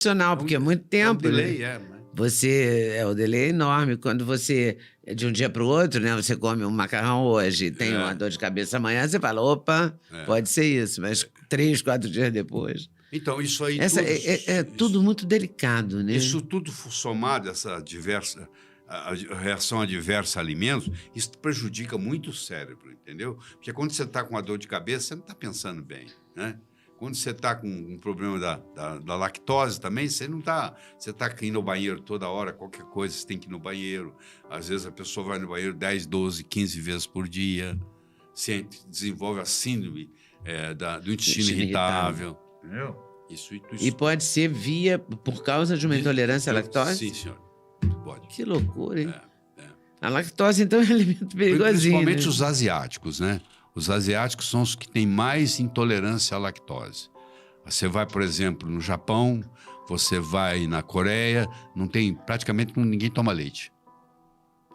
Profissional, porque é muito É um tempo, delay, né? né? O delay é enorme. Quando você, de um dia para o outro, né? Você come um macarrão hoje, tem uma dor de cabeça amanhã, você fala, opa, pode ser isso. Mas 3, 4 dias depois... Então, isso aí Essa tudo... é tudo muito delicado, né? Isso tudo somado, a reação adversa a alimentos, isso prejudica muito o cérebro, entendeu? Porque quando você está com uma dor de cabeça, você não está pensando bem, né? Quando você está com um problema da lactose também, você não está... Você está indo ao banheiro toda hora, qualquer coisa, você tem que ir no banheiro. Às vezes a pessoa vai no banheiro 10, 12, 15 vezes por dia. Você desenvolve a síndrome do intestino irritável. Entendeu? Isso. E pode ser por causa de uma intolerância à lactose? Sim, senhor. Pode. Que loucura, hein? A lactose, então, é um alimento perigosinho. Principalmente né? os asiáticos, né? Os asiáticos são os que têm mais intolerância à lactose. Você vai, por exemplo, no Japão, você vai na Coreia, praticamente ninguém toma leite.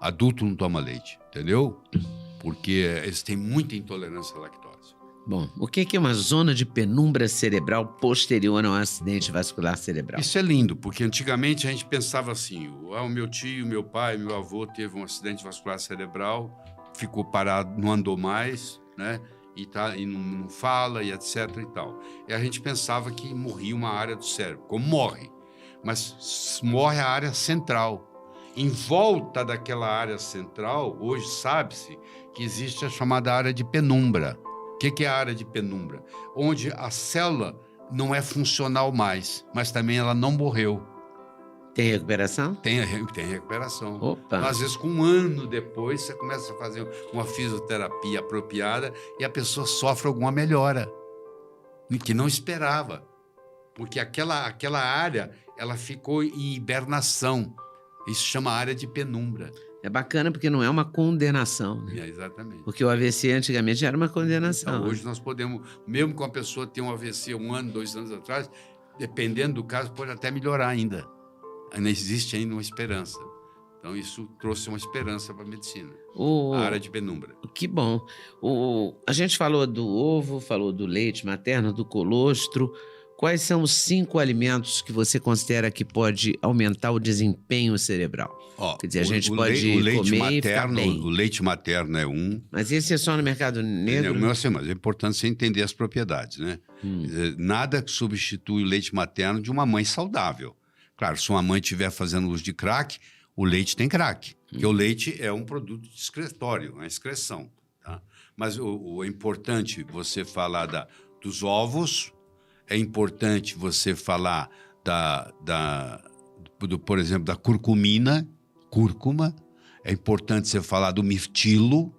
Adulto não toma leite, entendeu? Porque eles têm muita intolerância à lactose. Bom, o que é uma zona de penumbra cerebral posterior a um acidente vascular cerebral? Isso é lindo, porque antigamente a gente pensava assim, o meu tio, meu pai, meu avô teve um acidente vascular cerebral, ficou parado, não andou mais, né? E não fala, e etc. e tal. E a gente pensava que morria uma área do cérebro, como morre. Mas morre a área central. Em volta daquela área central, hoje sabe-se que existe a chamada área de penumbra. O que é a área de penumbra? Onde a célula não é funcional mais, mas também ela não morreu. Tem recuperação? Tem recuperação. Opa! Às vezes, com um ano depois, você começa a fazer uma fisioterapia apropriada e a pessoa sofre alguma melhora, que não esperava. Porque aquela área, ela ficou em hibernação. Isso chama área de penumbra. É bacana porque não é uma condenação, né? Exatamente. Porque o AVC antigamente era uma condenação. Então, hoje nós podemos, mesmo com a pessoa ter um AVC 1 ano, 2 anos atrás, dependendo do caso, pode até melhorar ainda. Ainda existe ainda uma esperança. Então, isso trouxe uma esperança para a medicina. A área de penumbra. Que bom. A gente falou do ovo, falou do leite materno, do colostro. Quais são os 5 alimentos que você considera que pode aumentar o desempenho cerebral? Quer dizer, a gente pode comer e ficar bem. O leite materno é um. Mas esse é só no mercado negro? Mas é importante você entender as propriedades, né? Nada que substitui o leite materno de uma mãe saudável. Claro, se uma mãe estiver fazendo uso de crack, o leite tem crack. Porque o leite é um produto excretório, uma excreção. Tá? Mas o importante você falar dos ovos, é importante você falar por exemplo, da cúrcuma, é importante você falar do mirtilo.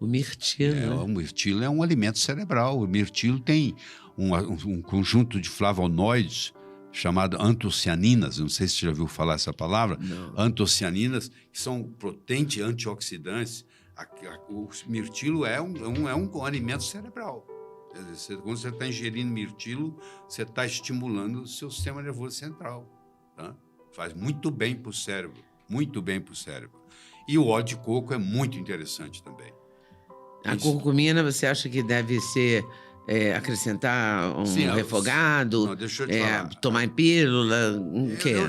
O mirtilo. O mirtilo é um alimento cerebral. O mirtilo tem um conjunto de flavonoides chamado antocianinas, não sei se você já ouviu falar essa palavra. Não. Antocianinas, que são potentes antioxidantes. O mirtilo é um alimento cerebral. Quer dizer, quando você está ingerindo mirtilo, você está estimulando o seu sistema nervoso central. Tá? Faz muito bem para o cérebro, muito bem para o cérebro. E o óleo de coco é muito interessante também. A curcumina, você acha que deve ser acrescentar refogado? Não, deixa eu te falar. Tomar em pílula?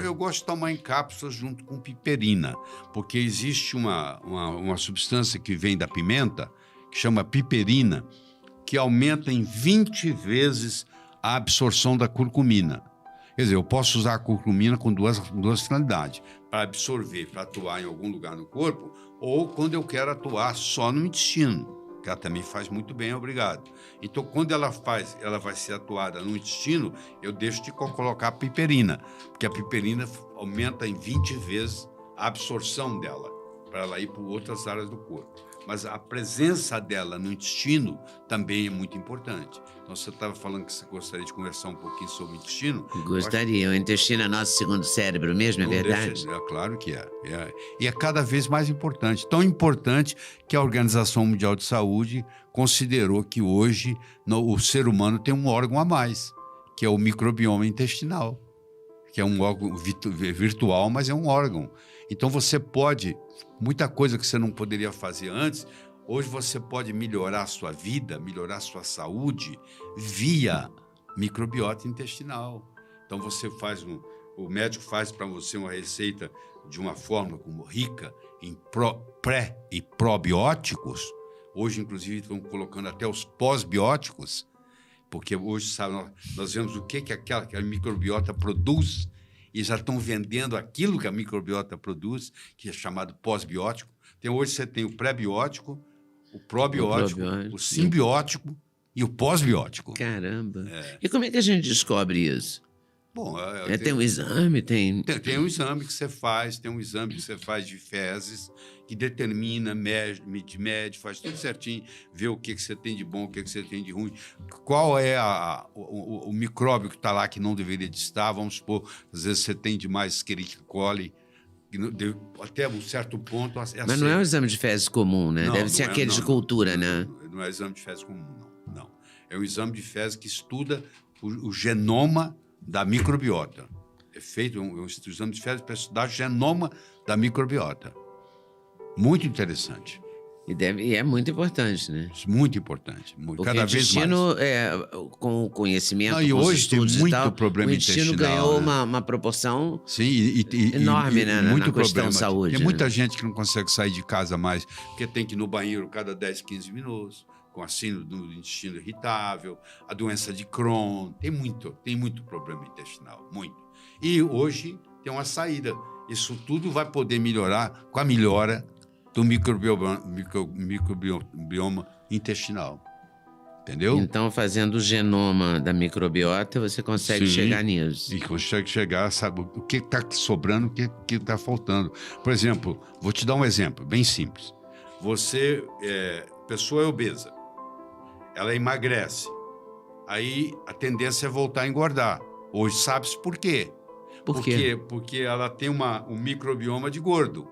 Eu gosto de tomar em cápsulas junto com piperina, porque existe uma substância que vem da pimenta, que chama piperina, que aumenta em 20 vezes a absorção da curcumina. Quer dizer, eu posso usar a curcumina com duas finalidades, para absorver, para atuar em algum lugar no corpo, ou quando eu quero atuar só no intestino, que ela também faz muito bem, obrigado. Então, quando ela vai ser atuada no intestino, eu deixo de colocar a piperina, porque a piperina aumenta em 20 vezes a absorção dela, para ela ir para outras áreas do corpo. Mas a presença dela no intestino também é muito importante. Então, você estava falando que você gostaria de conversar um pouquinho sobre o intestino. Gostaria. O intestino é nosso segundo cérebro mesmo, é verdade? Claro que é. E é cada vez mais importante. Tão importante que a Organização Mundial de Saúde considerou que hoje o ser humano tem um órgão a mais, que é o microbioma intestinal, que é um órgão virtual, mas é um órgão. Então, você pode... Muita coisa que você não poderia fazer antes, hoje você pode melhorar a sua vida, melhorar a sua saúde via microbiota intestinal. Então o médico faz para você uma receita de uma forma como rica em pré e probióticos. Hoje, inclusive, estão colocando até os pós-bióticos, porque hoje sabe, nós vemos o que a microbiota produz e já estão vendendo aquilo que a microbiota produz, que é chamado pós-biótico. Então, hoje você tem o pré-biótico, o probiótico, o simbiótico e o pós-biótico. Caramba! E como é que a gente descobre isso? Bom, tem um exame? Tem um exame que você faz, de fezes, que determina, mede, faz tudo certinho, vê o que você tem de bom, o que você tem de ruim, qual é o micróbio que está lá que não deveria de estar. Vamos supor, às vezes você tem demais Escherichia coli, até um certo ponto... Mas não é um exame de fezes comum, né? Deve ser aquele de cultura, né? Não é exame de fezes comum, não. É um exame de fezes que estuda o genoma da microbiota. É feito um exame de fezes para estudar o genoma da microbiota. Muito interessante. E é muito importante, né? Muito importante. Porque cada vez mais. O intestino, com o conhecimento, e com os hoje tem estudos muito e tal, problema o intestino intestinal, ganhou né? uma proporção enorme, né, muito na questão de saúde. Tem muita gente que não consegue sair de casa mais, porque tem que ir no banheiro cada 10, 15 minutos, com a síndrome do intestino irritável, a doença de Crohn. Tem muito problema intestinal, muito. E hoje tem uma saída. Isso tudo vai poder melhorar com a melhora do microbioma intestinal. Entendeu? Então, fazendo o genoma da microbiota, você consegue chegar nisso. E consegue chegar, sabe o que está sobrando, o que está faltando. Por exemplo, vou te dar um exemplo bem simples. Pessoa é obesa, ela emagrece, aí a tendência é voltar a engordar. Hoje sabe-se por quê. Por quê? Porque ela tem um microbioma de gordo.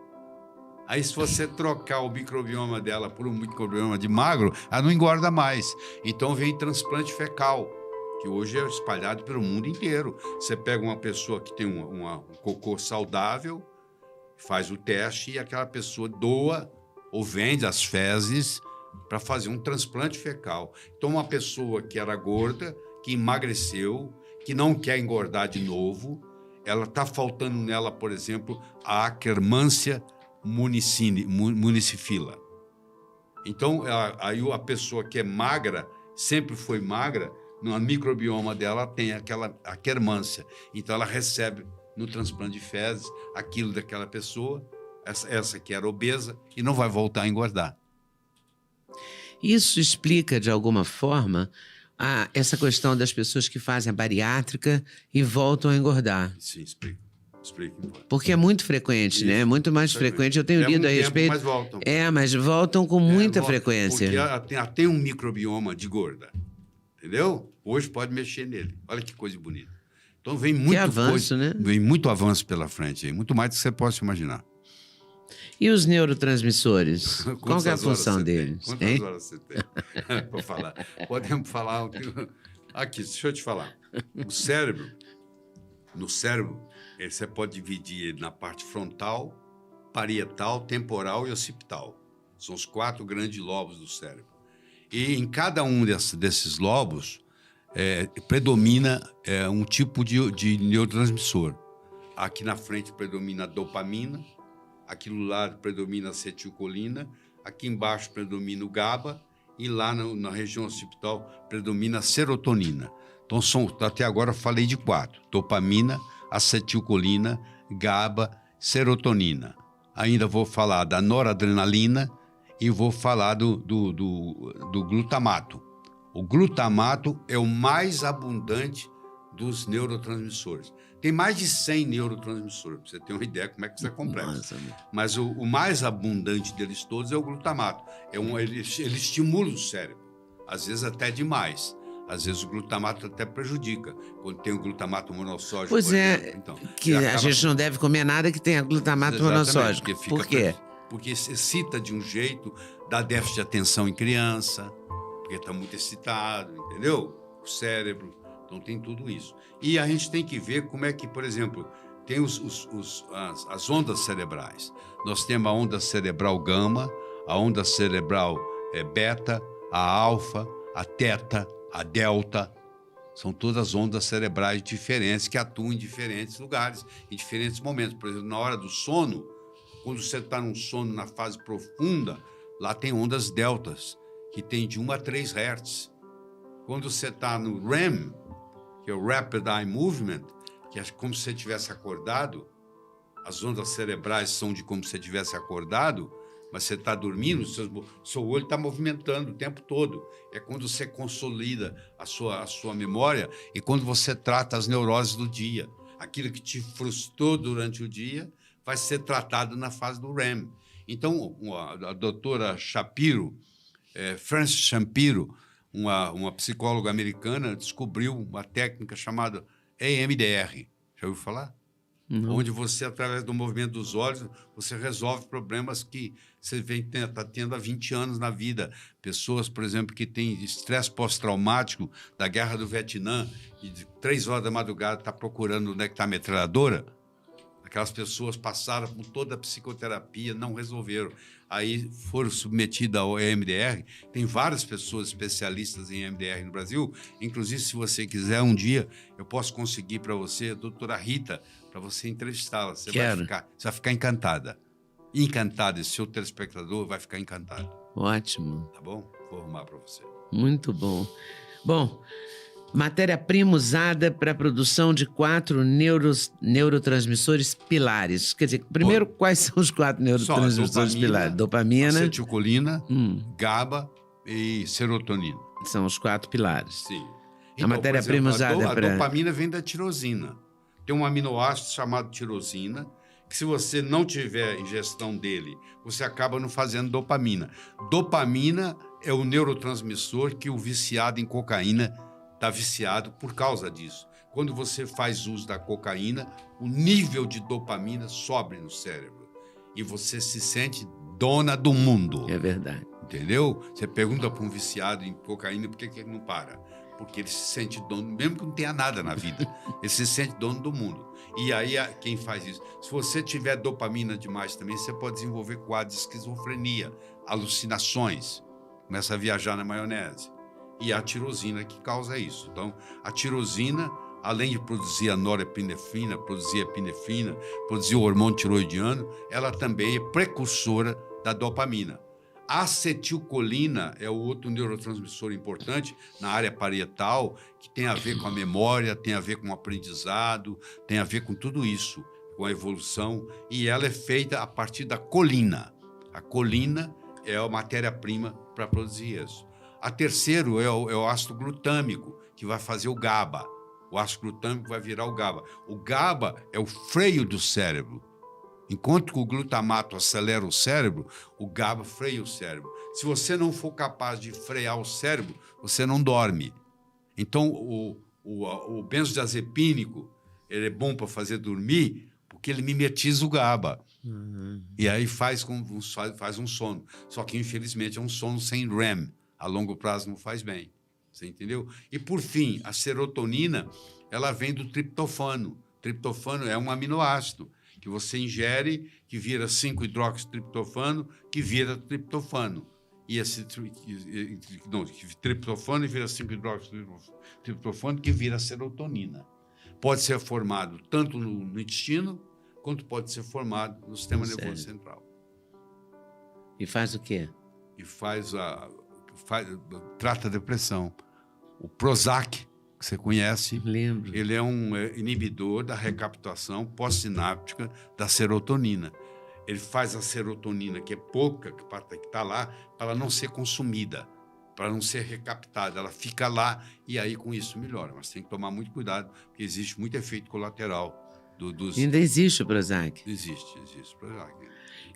Aí, se você trocar o microbioma dela por um microbioma de magro, ela não engorda mais. Então, vem transplante fecal, que hoje é espalhado pelo mundo inteiro. Você pega uma pessoa que tem um cocô saudável, faz o teste e aquela pessoa doa ou vende as fezes para fazer um transplante fecal. Então, uma pessoa que era gorda, que emagreceu, que não quer engordar de novo, ela está faltando nela, por exemplo, a Akkermansia municifila. Então, aí a pessoa que é magra, sempre foi magra, no microbioma dela tem aquela Akkermansia. Então, ela recebe no transplante de fezes aquilo daquela pessoa, essa que era obesa, e não vai voltar a engordar. Isso explica, de alguma forma, essa questão das pessoas que fazem a bariátrica e voltam a engordar. Sim, explica. Porque é muito frequente, isso, né? É muito mais frequente. Eu tenho lido a respeito. Mas voltam. Mas voltam com muita frequência. Porque ela tem um microbioma de gorda. Entendeu? Hoje pode mexer nele. Olha que coisa bonita. Então vem muito avanço, né? Vem muito avanço pela frente. Muito mais do que você possa imaginar. E os neurotransmissores? Qual que é a função deles? Quantas horas você tem? Para falar. Podemos falar. Aqui, deixa eu te falar. No cérebro, você pode dividir ele na parte frontal, parietal, temporal e occipital. São os 4 grandes lobos do cérebro. E em cada um desses lobos predomina um tipo de neurotransmissor. Aqui na frente predomina a dopamina, aquilo lá predomina a acetilcolina, aqui embaixo predomina o GABA e lá na região occipital predomina a serotonina. Então, até agora eu falei de 4. Dopamina, acetilcolina, GABA, serotonina. Ainda vou falar da noradrenalina e vou falar do glutamato. O glutamato é o mais abundante dos neurotransmissores. Tem mais de 100 neurotransmissores, para você ter uma ideia como é que isso é complexo. Nossa, mas o mais abundante deles todos é o glutamato. Ele estimula o cérebro, às vezes até demais. Às vezes o glutamato até prejudica, quando tem o glutamato monossódico. Pois então, que a gente não deve comer nada que tenha glutamato monossódico. Por quê? Porque excita de um jeito, dá déficit de atenção em criança, porque está muito excitado, entendeu? O cérebro, então tem tudo isso. E a gente tem que ver como é que, por exemplo, tem as ondas cerebrais. Nós temos a onda cerebral gama, a onda cerebral beta, a alfa, a teta, a delta, São todas ondas cerebrais diferentes que atuam em diferentes lugares, em diferentes momentos. Por exemplo, na hora do sono, quando você está num sono na fase profunda, lá tem ondas deltas, que tem de 1 a 3 Hz. Quando você está no REM, que é o Rapid Eye Movement, que é como se você tivesse acordado, as ondas cerebrais são de como se você tivesse acordado, mas você está dormindo, seu olho está movimentando o tempo todo. É quando você consolida a sua memória e quando você trata as neuroses do dia. Aquilo que te frustrou durante o dia vai ser tratado na fase do REM. Então, a doutora Shapiro, Frances Shapiro, uma psicóloga americana, descobriu uma técnica chamada EMDR. Já ouviu falar? Não. Onde você, através do movimento dos olhos, você resolve problemas que você está tendo há 20 anos na vida. Pessoas, por exemplo, que têm estresse pós-traumático da Guerra do Vietnã e de 3 horas da madrugada está procurando onde é que está a metralhadora. Aquelas pessoas passaram por toda a psicoterapia, não resolveram. Aí foram submetidas ao EMDR. Tem várias pessoas especialistas em EMDR no Brasil. Inclusive, se você quiser, um dia eu posso conseguir para você a doutora Rita, para você entrevistá-la. Você vai ficar encantada. Encantada. Esse seu telespectador vai ficar encantado. Ótimo. Tá bom? Vou arrumar para você. Muito bom. Bom, matéria-prima usada para a produção de 4 neurotransmissores pilares. Quer dizer, primeiro, quais são os 4 neurotransmissores pilares? Dopamina, acetilcolina, GABA e serotonina. São os 4 pilares. Sim. A matéria-prima usada A para... dopamina vem da tirosina. Tem um aminoácido chamado tirosina, que se você não tiver ingestão dele, você acaba não fazendo dopamina. Dopamina é o neurotransmissor que o viciado em cocaína está viciado por causa disso. Quando você faz uso da cocaína, o nível de dopamina sobe no cérebro e você se sente dona do mundo. É verdade. Entendeu? Você pergunta para um viciado em cocaína por que ele não para. Porque ele se sente dono, mesmo que não tenha nada na vida, ele se sente dono do mundo. E aí, quem faz isso? Se você tiver dopamina demais também, você pode desenvolver quadros de esquizofrenia, alucinações, começa a viajar na maionese. E a tirosina que causa isso. Então, a tirosina, além de produzir a norepinefrina, produzir a epinefrina, produzir o hormônio tiroidiano, ela também é precursora da dopamina. A acetilcolina é o outro neurotransmissor importante na área parietal, que tem a ver com a memória, tem a ver com o aprendizado, tem a ver com tudo isso, com a evolução, e ela é feita a partir da colina. A colina é a matéria-prima para produzir isso. A terceiro é o ácido glutâmico, que vai fazer o GABA. O ácido glutâmico vai virar o GABA. O GABA é o freio do cérebro. Enquanto que o glutamato acelera o cérebro, o GABA freia o cérebro. Se você não for capaz de frear o cérebro, você não dorme. Então, o benzodiazepínico, ele é bom para fazer dormir, porque ele mimetiza o GABA. E aí faz um sono. Só que, infelizmente, é um sono sem REM. A longo prazo não faz bem. Você entendeu? E, por fim, a serotonina, ela vem do triptofano. Triptofano é um aminoácido que você ingere, que vira 5-hidroxitriptofano, que vira triptofano. E esse triptofano vira 5-hidroxitriptofano, que vira serotonina. Pode ser formado tanto no intestino, quanto pode ser formado no sistema nervoso central. E faz o quê? E trata a depressão. O Prozac, que você conhece, Lembro. Ele é um inibidor da recaptação pós-sináptica da serotonina. Ele faz a serotonina, que é pouca, que está lá, para ela não ser consumida, para não ser recaptada. Ela fica lá e aí com isso melhora. Mas tem que tomar muito cuidado, porque existe muito efeito colateral dos... Ainda existe o Prozac? Existe o Prozac.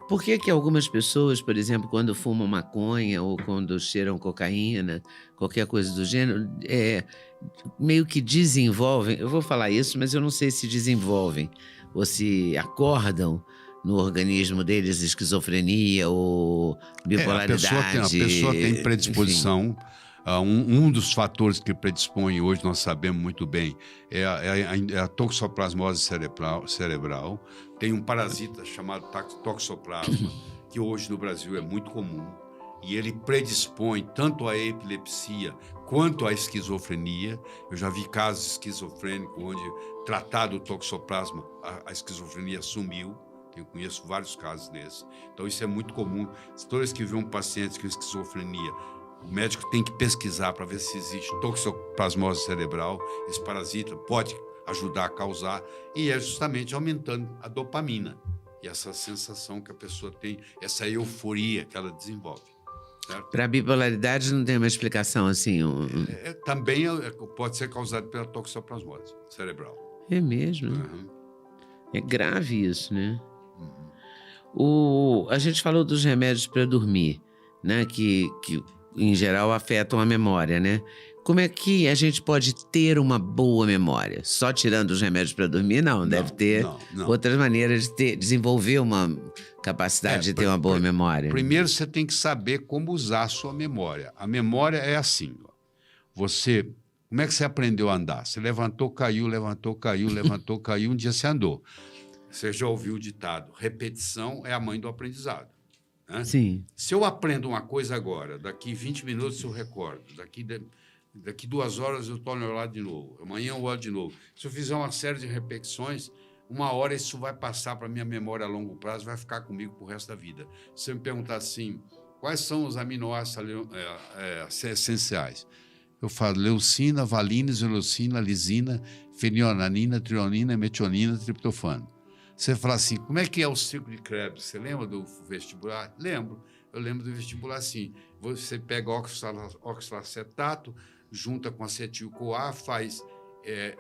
Por que algumas pessoas, por exemplo, quando fumam maconha ou quando cheiram cocaína, qualquer coisa do gênero, meio que desenvolvem, eu vou falar isso, mas eu não sei se desenvolvem ou se acordam no organismo deles esquizofrenia ou bipolaridade. A pessoa tem predisposição. Enfim. Um dos fatores que predispõe hoje, nós sabemos muito bem, é a toxoplasmose cerebral. Tem um parasita chamado toxoplasma, que hoje no Brasil é muito comum. e ele predispõe tanto à epilepsia quanto à esquizofrenia. Eu já vi casos esquizofrênicos onde, tratado o toxoplasma, a esquizofrenia sumiu. Eu conheço vários casos desses. Então, isso é muito comum. Toda vez que vê um paciente com esquizofrenia, o médico tem que pesquisar para ver se existe toxoplasmose cerebral. Esse parasita pode ajudar a causar, e é justamente aumentando a dopamina. E essa sensação que a pessoa tem, essa euforia que ela desenvolve. Para a bipolaridade não tem uma explicação assim? Também pode ser causado pela toxoplasmose cerebral. É mesmo? Uhum. É grave isso, né? A gente falou dos remédios para dormir, né? Que em geral afetam a memória, né? Como é que a gente pode ter uma boa memória? Só tirando os remédios para dormir? Não, deve ter outras maneiras de desenvolver uma capacidade de ter uma boa memória. Primeiro, você tem que saber como usar a sua memória. A memória é assim, ó. Como é que você aprendeu a andar? Você levantou, caiu, levantou, caiu, levantou, caiu, um dia você andou. Você já ouviu o ditado, repetição é a mãe do aprendizado. Né? Sim. Se eu aprendo uma coisa agora, daqui 20 minutos eu recordo, daqui 2 horas eu estou ao meu lado de novo, amanhã eu olho de novo. Se eu fizer uma série de repetições, uma hora isso vai passar para a minha memória a longo prazo, vai ficar comigo para o resto da vida. Se você me perguntar assim, quais são os aminoácidos essenciais? Eu falo leucina, valina, isoleucina, lisina, fenilalalanina, trionina, metionina, triptofano. Você fala assim, como é que é o ciclo de Krebs? Você lembra do vestibular? Lembro. Eu lembro do vestibular assim. Você pega oxalacetato, junta com acetil-CoA, faz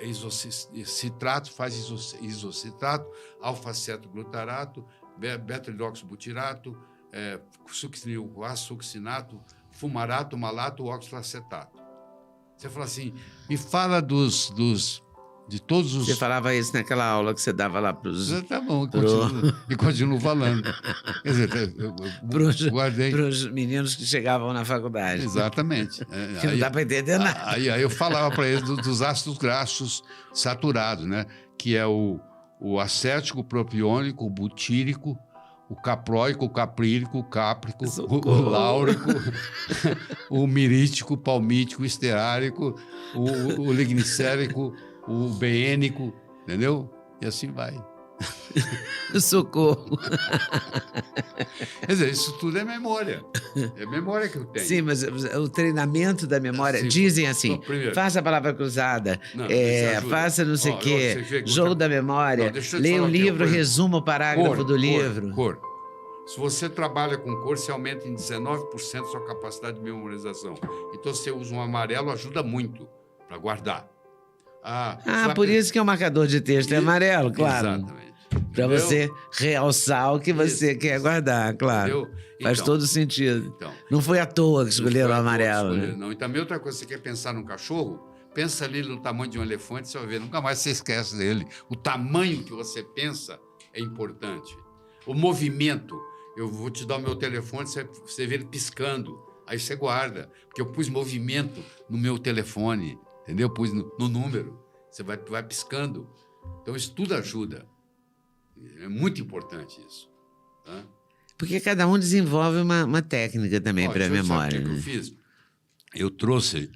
isocitrato, faz isocitrato, alfa-cetoglutarato, beta-hidroxibutirato, succinil-CoA, succinato, fumarato, malato, oxalacetato. Você fala assim, me fala de todos os... Você falava isso naquela aula que você dava lá para os... Tá bom, continuo falando. Quer dizer, eu guardei... Para os meninos que chegavam na faculdade. Exatamente. Que não dá para entender nada. Aí eu falava para eles dos ácidos graxos saturados, né? Que é o acético, o propiônico, o butírico, o caproico, o caprílico, o cáprico, o láurico, o mirítico, o palmítico, o esteárico, o lignicérico, o beênico, entendeu? E assim vai. Socorro. Quer dizer, isso tudo é memória. É memória que eu tenho. Sim, mas o treinamento da memória, Sim, dizem assim, não, faça a palavra cruzada, Não, faça não sei o quê, você jogo da memória, leia o livro, resuma o parágrafo do livro. Cor. Se você trabalha com cor, você aumenta em 19% a sua capacidade de memorização. Então, você usa um amarelo, ajuda muito para guardar. Por isso que o marcador de texto é amarelo, claro. Exatamente. Para você realçar o que você quer guardar, claro. Faz todo sentido. Então, não foi à toa que escolheram o amarelo. Né? Não. E também outra coisa, você quer pensar num cachorro? Pensa ali no tamanho de um elefante, você vai ver, nunca mais você esquece dele. O tamanho que você pensa é importante. O movimento. Eu vou te dar o meu telefone, você vê ele piscando. Aí você guarda. Porque eu pus movimento no meu telefone. Entendeu? Pus no número. Você vai piscando. Então, isso tudo ajuda. É muito importante isso. Tá? Porque cada um desenvolve uma técnica também para a memória. Sabe o que eu fiz? Eu trouxe